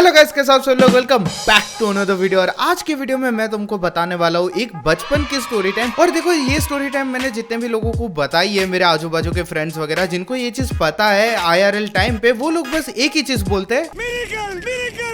Hello guys, कैसे आप सब लोग। Welcome back to another video. और आज की वीडियो में मैं तुमको बताने वाला हूँ एक बचपन की स्टोरी टाइम। और देखो, ये स्टोरी टाइम मैंने जितने भी लोगों को बताई है, मेरे आजू बाजू के फ्रेंड्स वगैरह जिनको ये चीज पता है आईआरएल टाइम पे, वो लोग बस एक ही चीज बोलते हैं।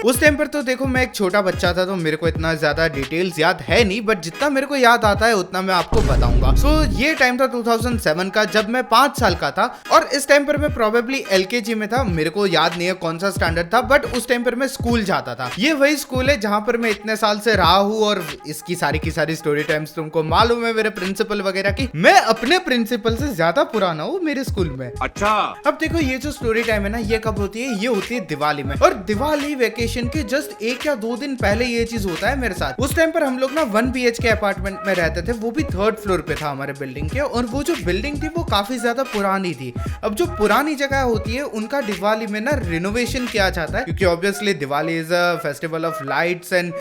उस टाइम पर तो देखो, मैं एक छोटा बच्चा था तो मेरे को इतना ज्यादा डिटेल्स याद है नहीं, बट जितना मेरे को याद आता है उतना मैं आपको बताऊंगा। सो ये टाइम था 2007 का, जब मैं 5 साल का था। और इस टाइम पर मैं प्रोबेबली एलकेजी में था, मेरे को याद नहीं है कौन सा स्टैंडर्ड था, बट उस टाइम पर मैं स्कूल जाता था। ये वही स्कूल है जहां पर मैं इतने साल से रहा हूँ। और इसकी सारी की सारी स्टोरी टाइम्स तुमको मालूम है, मेरे प्रिंसिपल वगैरह की। मैं अपने प्रिंसिपल से ज्यादा पुराना हूँ मेरे स्कूल में। अच्छा, अब देखो, ये जो स्टोरी टाइम है ना, ये कब होती है? ये होती है दिवाली में। और दिवाली वेकेशन के जस्ट 1 या 2 दिन पहले ये चीज होता है मेरे साथ। उस टाइम पर हम लोग ना 1 BH के अपार्टमेंट में रहते थे, वो भी 3rd फ्लोर पे था हमारे बिल्डिंग के। और वो जो बिल्डिंग थी वो काफी ज्यादा पुरानी थी। अब जो पुरानी जगह होती है उनका दिवाली में ना रिनोवेशन किया जाता है, क्योंकि obviously Diwali is a festival of lights and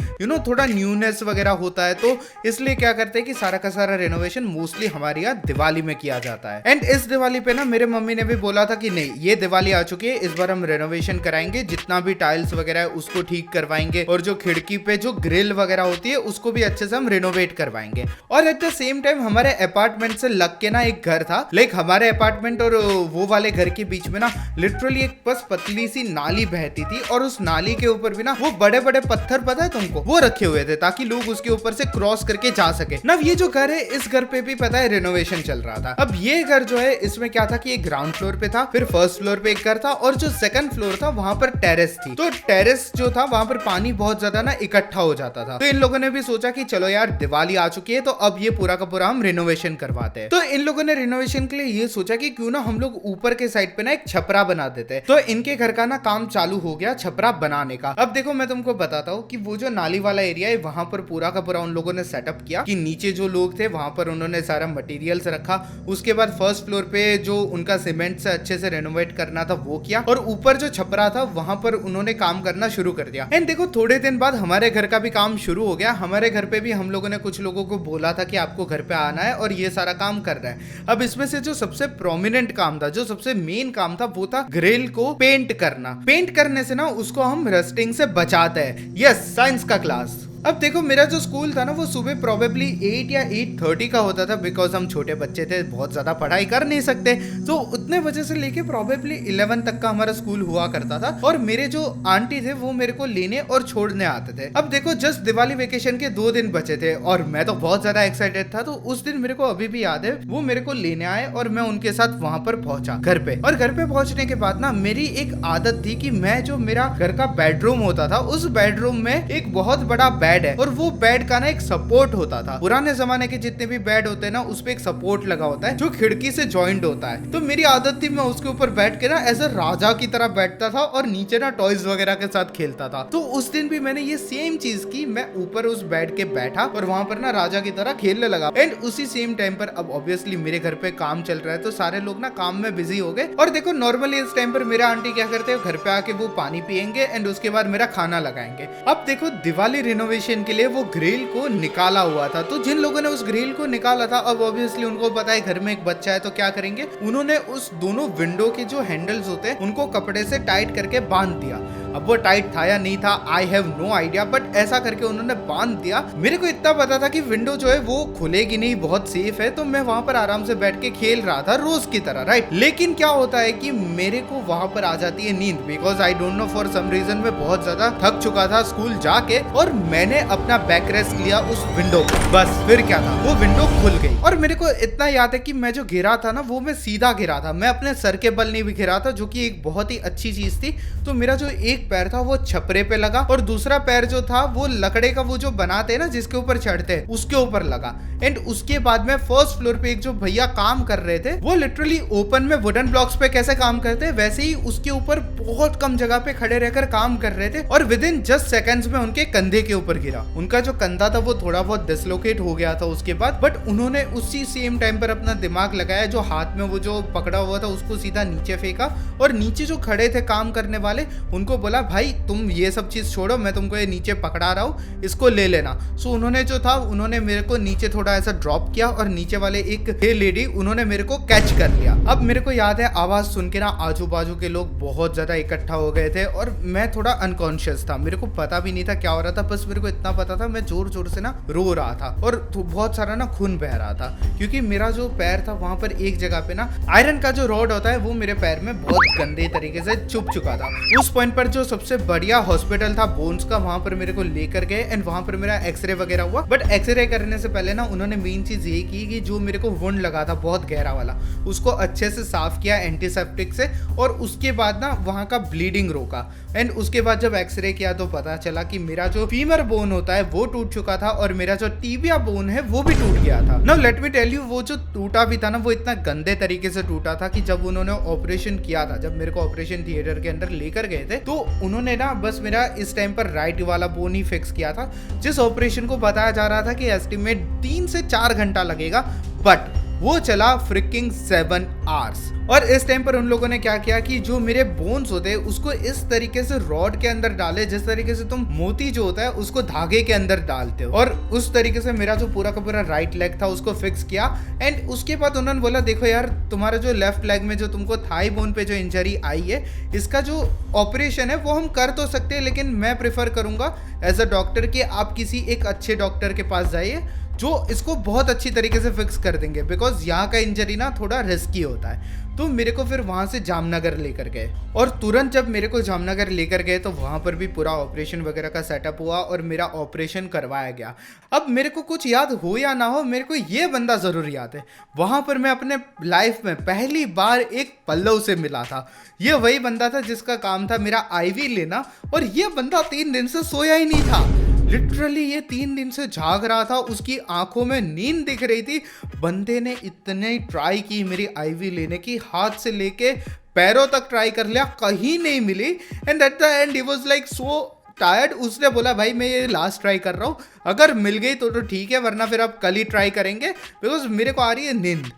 थोड़ा न्यूनेस वगैरह होता है। तो इसलिए क्या करते हैं कि सारा का सारा रेनोवेशन मोस्टली हमारे यहाँ दिवाली में किया जाता है। एंड इस दिवाली पे ना मेरे मम्मी ने भी बोला था कि नहीं, ये दिवाली आ चुकी है, इस बार हम रेनोवेशन कराएंगे, जितना भी टाइल्स वगैरह है उसको ठीक करवाएंगे, और जो खिड़की पे जो ग्रिल वगैरह होती है उसको भी अच्छे से हम रिनोवेट करवाएंगे। और एट द सेम टाइम हमारे अपार्टमेंट से लग के ना एक घर था, लाइक हमारे अपार्टमेंट और वो वाले घर के बीच में ना लिटरली एक बस पतली सी नाली बहती थी। और उस नाली के ऊपर भी ना वो बड़े बड़े पत्थर, पता है तुमको, वो रखे हुए थे ताकि लोग उसके ऊपर से क्रॉस करके जा सके ना। ये जो घर है, इस घर पे भी पता है रिनोवेशन चल रहा था। अब ये घर जो है, इसमें क्या था कि एक ग्राउंड फ्लोर पे था, फिर 1st फ्लोर पे एक घर था, और जो 2nd फ्लोर था वहां पर टेरेस थी। तो टेरेस जो था वहां पर पानी बहुत ज्यादा ना इकट्ठा हो जाता था। तो इन लोगों ने भी सोचा कि चलो यार, दिवाली आ चुकी है तो अब ये पूरा का पूरा हम रिनोवेशन करवाते हैं। तो इन लोगों ने रिनोवेशन के लिए ये सोचा कि क्यों ना हम लोग ऊपर के साइड पे ना एक छपरा बना देते हैं। तो इनके घर का ना काम चालू हो गया छपरा बनाने का। अब देखो, मैं तुमको बताता हूँ कि वो जो नाली वाला एरिया है, वहां पर पूरा का पूरा उन लोगों ने सेटअप किया कि नीचे जो लोग थे वहां पर उन्होंने सारा मटेरियल्स रखा। उसके बाद 1st फ्लोर पे जो उनका सीमेंट से अच्छे से रेनोवेट करना था वो किया, और ऊपर जो छपरा था वहां पर उन्होंने काम करना शुरू कर दिया। एंड देखो, थोड़े दिन बाद हमारे घर का भी काम शुरू हो गया। हमारे घर पे भी हम लोगों ने कुछ लोगों को बोला था कि आपको घर पे आना है और ये सारा काम करना है। अब इसमें से जो सबसे प्रोमिनेंट काम था, जो सबसे मेन काम था, वो था ग्रिल को पेंट करना। पेंट करने से ना उसको हम रस्टिंग से बचाते हैं। यस, साइंस का क्लास। अब देखो, मेरा जो स्कूल था ना वो सुबह प्रोबेबली 8 या 8:30 का होता था, बिकॉज हम छोटे बच्चे थे, बहुत ज्यादा पढ़ाई कर नहीं सकते। तो उतने वजह से लेके प्रोबेबली 11 तक का हमारा स्कूल हुआ करता था। और मेरे जो आंटी थे वो मेरे को लेने और छोड़ने आते थे। अब देखो, जस्ट दिवाली वेकेशन के 2 दिन बचे थे और मैं तो बहुत ज्यादा एक्साइटेड था। तो उस दिन मेरे को अभी भी याद है, वो मेरे को लेने आए और मैं उनके साथ वहां पर पहुंचा घर पे। और घर पे पहुंचने के बाद ना मेरी एक आदत थी कि मैं, जो मेरा घर का बेडरूम होता था, उस बेडरूम में एक बहुत बड़ा बेड है, और वो बेड का ना एक सपोर्ट होता था। पुराने जमाने के जितने भी बेड होते हैं ना, उस पे एक सपोर्ट लगा होता है जो खिड़की से जॉइंट होता है। तो मेरी आदत थी, मैं उसके ऊपर बैठ के ना ऐसे राजा की तरह बैठता था और नीचे ना टॉयज वगैरह के साथ खेलता था। तो उस दिन भी मैंने ये सेम चीज की, मैं ऊपर उस बेड के बैठा और वहां पर ना राजा की तरह खेलने लगा। एंड उसी सेम टाइम पर, अब ऑब्वियसली मेरे घर पे काम चल रहा है तो सारे लोग ना काम में बिजी हो गए। और देखो, नॉर्मली इस टाइम पर मेरा आंटी क्या करते हैं, घर पे आके वो पानी पियेंगे एंड उसके बाद मेरा खाना लगाएंगे। अब देखो, दिवाली रिनोवेशन के लिए वो ग्रिल को निकाला हुआ था। तो जिन लोगों ने उस ग्रिल को निकाला था, अब ऑब्वियसली उनको पता है घर में एक बच्चा है, तो क्या करेंगे, उन्होंने उस दोनों विंडो के जो हैंडल्स होते हैं उनको कपड़े से टाइट करके बांध दिया। अब वो टाइट था या नहीं था, I have no idea, but ऐसा करके उन्होंने बांध दिया। मेरे को इतना पता था कि विंडो जो है वो खुलेगी नहीं, बहुत सेफ है। तो मैं वहां पर आराम से बैठ के खेल रहा था रोज की तरह, राइट। लेकिन क्या होता है कि मेरे को वहां पर आ जाती है नींद, because I don't know, for some reason मैं बहुत ज्यादा थक चुका था स्कूल जाके, और मैंने अपना बैक रेस्ट लिया उस विंडो पर। बस फिर क्या था, वो विंडो खुल गई। और मेरे को इतना याद है कि मैं जो गिरा था ना, वो मैं सीधा गिरा था, मैं अपने सर के बल नहीं भी गिरा था, जो कि एक बहुत ही अच्छी चीज थी। तो मेरा जो एक पैर था वो छपरे पे लगा, और दूसरा पैर जो था वो लकड़े का, वो जो बनाते हैं ना जिसके ऊपर चढ़ते हैं, उसके ऊपर लगा। एंड उसके बाद में 1st फ्लोर पे एक जो भैया काम कर रहे थे, वो लिटरली ओपन में वुडन ब्लॉक्स पे कैसे काम करते हैं, वैसे ही उसके ऊपर बहुत कम जगह पे खड़े रहकर काम कर रहे थे। और विद इन जस्ट सेकंड्स में उनके कंधे के ऊपर गिरा। उनका जो कंधा था वो थोड़ा बहुत डिसलोकेट हो गया था उसके बाद, बट उन्होंने उसी सेम टाइम पर अपना दिमाग लगाया, जो हाथ में वो जो पकड़ा हुआ था उसको सीधा नीचे फेंका, और नीचे जो खड़े थे काम करने वाले, उनको बोला बोला भाई तुम ये सब चीज छोड़ो, मैं तुमको ये नीचे पकड़ा रहा हूँ, इसको ले लेना। सो उन्होंने जो था उन्होंने मेरे को नीचे थोड़ा ऐसा ड्रॉप किया और नीचे वाले एक लेडी उन्होंने मेरे को कैच कर लिया। अब मेरे को याद है आवाज सुन के ना आजू बाजू के लोग बहुत ज्यादा इकट्ठा हो गए थे और मैं थोड़ा अनकॉन्शियस था, मेरे को पता भी नहीं था क्या हो रहा था, बस मेरे को इतना पता था मैं जोर जोर से ना रो रहा था और बहुत सारा ना खून बह रहा था, क्योंकि मेरा जो पैर था वहां पर एक जगह पे ना आयरन का जो रॉड होता है वो मेरे पैर में बहुत गंदे तरीके से चुभ चुका था। उस पॉइंट पर जो सबसे बढ़िया हॉस्पिटल था बोन्स का, वहां पर मेरे को लेकर गए एंड वहां पर मेरा एक्सरे वगैरह हुआ। बट एक्सरे करने से पहले ना उन्होंने मेन चीज ये की कि जो मेरे को वुंड लगा था बहुत गहरा वाला, उसको अच्छे से साफ किया एंटीसेप्टिक से और उसके बाद ना वहां का ब्लीडिंग रोका। एंड उसके बाद जब एक्सरे किया तो पता चला कि मेरा जो फीमर बोन होता है वो टूट चुका था और मेरा जो टिबिया बोन है वो भी टूट गया था। Now let me tell you, वो जो टूटा भी था ना वो इतना गंदे तरीके से टूटा था कि जब उन्होंने ऑपरेशन किया था, जब मेरे को ऑपरेशन थिएटर के अंदर लेकर गए थे, तो उन्होंने ना बस मेरा इस टाइम पर राइट वाला बोन ही फिक्स किया था, जिस ऑपरेशन को बताया जा रहा था कि एस्टिमेट 3 से 4 घंटा लगेगा, बट वो चला फ्रिकिंग 7 आवर्स। और इस टाइम पर उन लोगों ने क्या किया कि जो मेरे बोन्स होते हैं उसको इस तरीके से रॉड के अंदर डाले जिस तरीके से तुम मोती जो होता है उसको धागे के अंदर डालते हो, और उस तरीके से मेरा जो पूरा का पूरा राइट लेग था उसको फिक्स किया। एंड उसके बाद उन्होंने बोला देखो यार तुम्हारा जो लेफ्ट लेग में जो तुमको थाई बोन पे जो इंजरी आई है, इसका जो ऑपरेशन है वो हम कर तो सकते हैं, लेकिन मैं प्रेफर करूंगा एज अ डॉक्टर कि आप किसी एक अच्छे डॉक्टर के पास जाइए जो इसको बहुत अच्छी तरीके से फिक्स कर देंगे, बिकॉज यहाँ का इंजरी ना थोड़ा रिस्की होता है। तो मेरे को फिर वहाँ से जामनगर लेकर गए और तुरंत जब मेरे को जामनगर लेकर गए तो वहाँ पर भी पूरा ऑपरेशन वगैरह का सेटअप हुआ और मेरा ऑपरेशन करवाया गया। अब मेरे को कुछ याद हो या ना हो, मेरे को ये बंदा ज़रूर याद है, वहाँ पर मैं अपने लाइफ में पहली बार एक पल्लव से मिला था। ये वही बंदा था जिसका काम था मेरा आईवी लेना, और ये बंदा 3 दिन से सोया ही नहीं था। लिटरली ये 3 दिन से जाग रहा था, उसकी आंखों में नींद दिख रही थी। बंदे ने इतने ट्राई की मेरी आईवी लेने की, हाथ से लेके पैरों तक ट्राई कर लिया, कहीं नहीं मिली। And at the end he was like so tired. उसने बोला भाई मैं ये लास्ट ट्राई कर रहा हूँ, अगर मिल गई तो ठीक है, वरना फिर आप कल ही ट्राई करेंगे, बिकॉज मेरे को आ रही है नींद।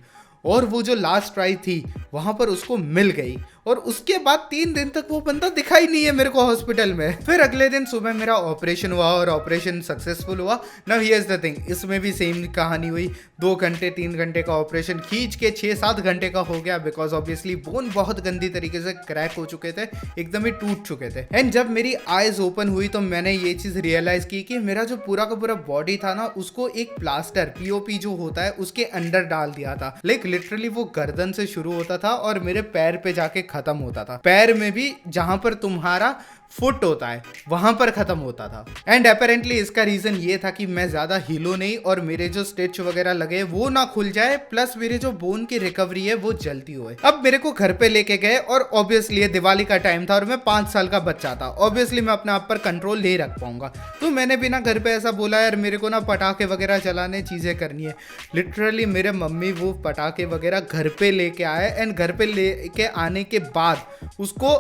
और वो जो लास्ट ट्राई थी वहां पर उसको मिल गई, और उसके बाद 3 दिन तक वो बंदा दिखा ही नहीं है मेरे को हॉस्पिटल में। फिर अगले दिन सुबह मेरा ऑपरेशन हुआ और ऑपरेशन सक्सेसफुल हुआ। Now here is the thing, इसमें भी सेम कहानी हुई। 2 घंटे 3 घंटे का ऑपरेशन खींच के 6-7 घंटे का हो गया, बिकॉज ऑब्वियसली बोन बहुत गंदी तरीके से क्रैक हो चुके थे, एकदम ही टूट चुके थे। एंड जब मेरी आईज ओपन हुई तो मैंने ये चीज रियलाइज की कि मेरा जो पूरा का पूरा बॉडी था ना उसको एक प्लास्टर पीओपी जो होता है उसके अंदर डाल दिया था। लाइक लिटरली वो गर्दन से शुरू होता था और मेरे पैर पे जाके खत्म होता था। पैर में भी जहां पर तुम्हारा फुट होता है वहां पर खत्म होता था। एंड अपेरेंटली इसका रीजन ये था कि मैं ज्यादा हिलो नहीं और मेरे जो स्टिच वगैरह लगे वो ना खुल जाए, प्लस मेरे जो बोन की रिकवरी है वो जल्दी होए। अब मेरे को घर पे लेके गए और ऑब्वियसली ये दिवाली का टाइम था और मैं 5 साल का बच्चा था, ऑब्वियसली मैं अपने आप पर कंट्रोल नहीं रख पाऊंगा। तो मैंने भी ना घर पे ऐसा बोला यार मेरे को ना पटाखे वगैरह चलाने, चीजें करनी है। लिटरली मेरे मम्मी वो पटाखे वगैरह घर पे लेके आए एंड घर पे लेके आने के बाद उसको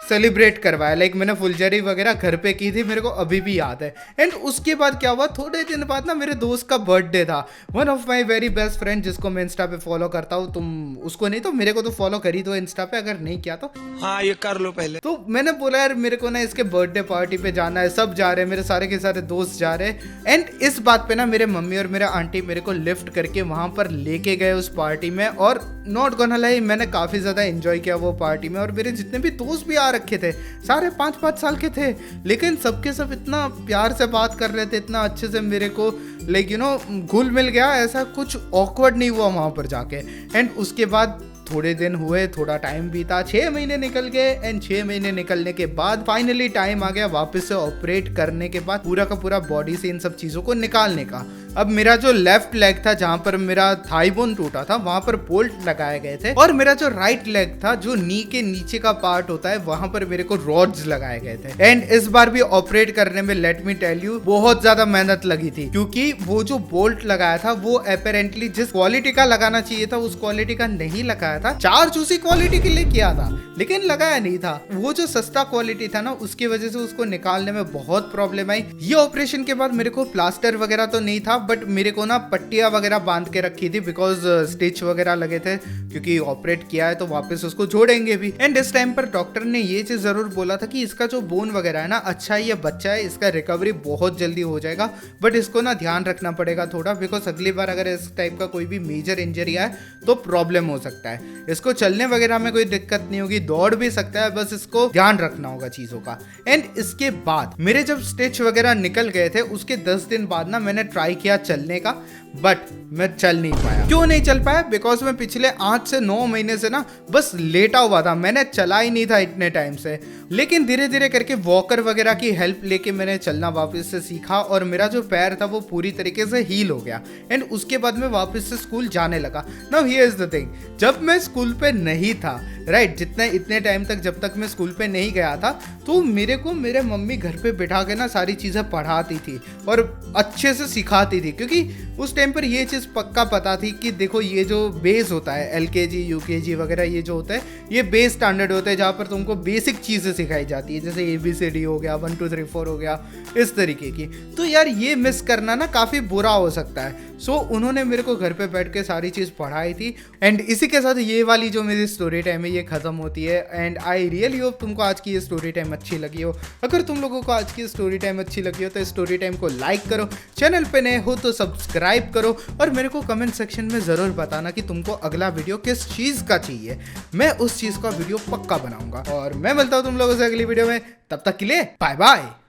सेलिब्रेट करवाया। लाइक मैंने फुलझड़ी वगैरह घर पे की थी, मेरे को अभी भी याद है। एंड उसके बाद क्या हुआ, थोड़े दिन बाद ना मेरे दोस्त का बर्थडे था। One of my very best friend जिसको मैं इंस्टा पे फॉलो करता हूँ, तुम उसको नहीं तो मेरे को तो फॉलो कर ही दो इंस्टा पे, अगर नहीं किया तो हाँ ये कर लो पहले। तो मैंने बोला यार मेरे को ना इसके बर्थडे पार्टी पे जाना है, सब जा रहे हैं, मेरे सारे के सारे दोस्त जा रहे हैं। एंड इस बात पे ना मेरे मम्मी और मेरा आंटी मेरे को लिफ्ट करके वहां पर लेके गए उस पार्टी में, और नॉट गोना लाई मैंने काफी ज्यादा एंजॉय किया वो पार्टी में। और मेरे जितने भी दोस्त भी आ रखे थे सारे 5-5 साल के थे, लेकिन सबके सब इतना प्यार से बात कर रहे थे, इतना अच्छे से मेरे को लाइक यू नो घुल मिल गया, ऐसा कुछ ऑकवर्ड नहीं हुआ वहां पर जाके। एंड उसके बाद थोड़े दिन हुए, थोड़ा टाइम बीता, 6 महीने निकल गए। एंड 6 महीने निकलने के बाद फाइनली टाइम आ गया वापस से ऑपरेट करने के बाद पूरा का पूरा बॉडी से इन सब चीजों को निकालने का। अब मेरा जो लेफ्ट लेग था जहां पर मेरा थाई बोन टूटा था वहां पर बोल्ट लगाए गए थे, और मेरा जो राइट लेग था जो नी के नीचे का पार्ट होता है वहां पर मेरे को रॉड्स लगाए गए थे। एंड इस बार भी ऑपरेट करने में लेट मी टेल यू बहुत ज्यादा मेहनत लगी थी, क्योंकि वो जो बोल्ट लगाया था वो अपेरेंटली जिस क्वालिटी का लगाना चाहिए था उस क्वालिटी का नहीं लगाया लगाया था, चार्ज उसी क्वालिटी के लिए किया था लेकिन लगाया नहीं था। वो जो सस्ता क्वालिटी था ना, उसकी वजह से उसको निकालने में बहुत प्रॉब्लम आई। ये ऑपरेशन के बाद मेरे को प्लास्टर वगैरह तो नहीं था, बट मेरे को ना पट्टियां वगैरह बांध के रखी थी, बिकॉज स्टिच वगैरह लगे थे, क्योंकि ऑपरेट किया है तो वापस उसको जोड़ेंगे भी। एंड इस टाइम पर डॉक्टर ने ये चीज जरूर बोला था कि इसका जो बोन वगैरह है ना, अच्छा है, ये बच्चा है, इसका रिकवरी बहुत जल्दी हो जाएगा, बट इसको ना ध्यान रखना पड़ेगा थोड़ा, बिकॉज अगली बार अगर इस टाइप का कोई भी मेजर इंजरी आए तो प्रॉब्लम हो सकता है। इसको चलने वगैरह में कोई दिक्कत नहीं होगी, दौड़ भी सकता है, बस इसको ध्यान रखना होगा चीजों का। एंड इसके बाद मेरे जब स्टिच वगैरह निकल गए थे, उसके 10 दिन बाद ना मैंने ट्राई किया चलने का, बट मैं चल नहीं पाया। क्यों नहीं चल पाया? बिकॉज मैं पिछले 8 से 9 महीने से ना बस लेटा हुआ था, मैंने चला ही नहीं था इतने टाइम से। लेकिन धीरे धीरे करके वॉकर वगैरह की हेल्प लेके मैंने चलना वापस से सीखा, और मेरा जो पैर था वो पूरी तरीके से हील हो गया। एंड उसके बाद मैं वापस से स्कूल जाने लगा। Now here is the thing, जब मैं स्कूल पे नहीं था, राइट, इतने टाइम तक जब तक मैं स्कूल पे नहीं गया था, तो मेरे को मेरे मम्मी घर पे बिठा के ना सारी चीज़ें पढ़ाती थी और अच्छे से सिखाती थी, क्योंकि उस टाइम पर ये चीज़ पक्का पता थी कि देखो ये जो बेस होता है LKG UKG वगैरह, ये जो होता है ये बेस स्टैंडर्ड होता है, जहाँ पर तुमको बेसिक चीज़ें सिखाई जाती है, जैसे ABCD हो गया, 1 2 3 4 हो गया, इस तरीके की। तो यार ये मिस करना ना काफ़ी बुरा हो सकता है। सो उन्होंने मेरे को घर पे बैठ के सारी चीज़ पढ़ाई थी। एंड इसी के साथ ये वाली जो मेरी स्टोरी टाइम है ये ख़त्म होती है। एंड आई रियली होप तुमको आज की ये स्टोरी टाइम अच्छी लगी हो। अगर तुम लोगों को आज की स्टोरी टाइम अच्छी लगी हो तो स्टोरी टाइम को लाइक करो, चैनल पे नए हो तो सब्सक्राइब करो, और मेरे को कमेंट सेक्शन में ज़रूर बताना कि तुमको अगला वीडियो किस चीज़ का चाहिए। मैं उस चीज़ का वीडियो पक्का बनाऊंगा। और मैं मिलता हूँ तुम लोगों से अगली वीडियो में, तब तक के लिए बाय बाय।